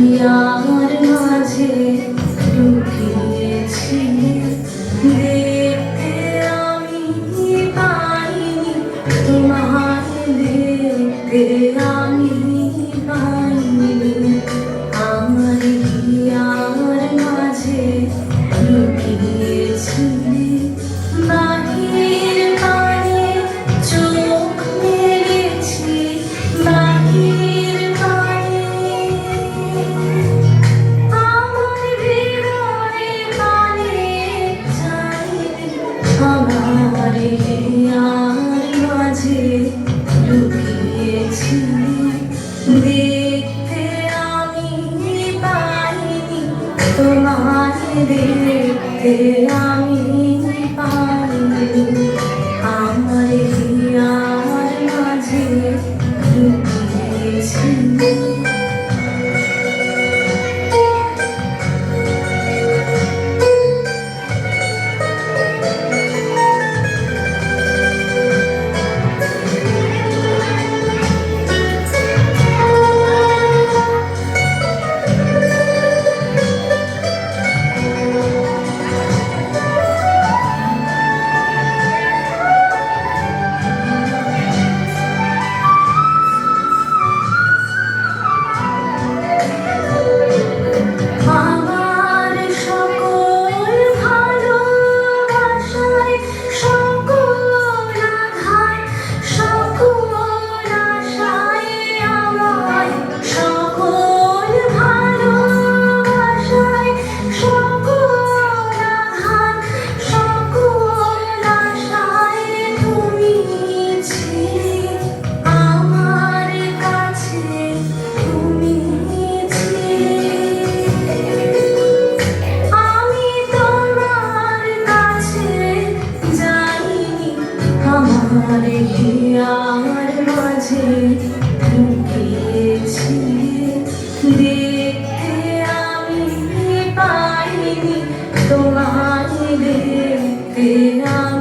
Here মাঝে লুকিয়েছি, দেখতে আমি পাইনি তোমায়, দেখতে আমি পাইনি। আমার হিয়ার মাঝে লুকিয়েছি, বাহির পানে চোখ মেলেছি, বাহির পানে আমার হৃদয়ে পানে চাইনি। আমার হিয়ার মাঝে লুকিয়েছি, দেখতে আমি পাইনি তোমায়, দেখতে আমি পাইনি। আমার হিয়ার মাঝে লুকিয়েছি। আমার হিয়ার মাঝে লুকিয়েছি, দেখতে আমি পাইনি তোমায়, দেখতে আমি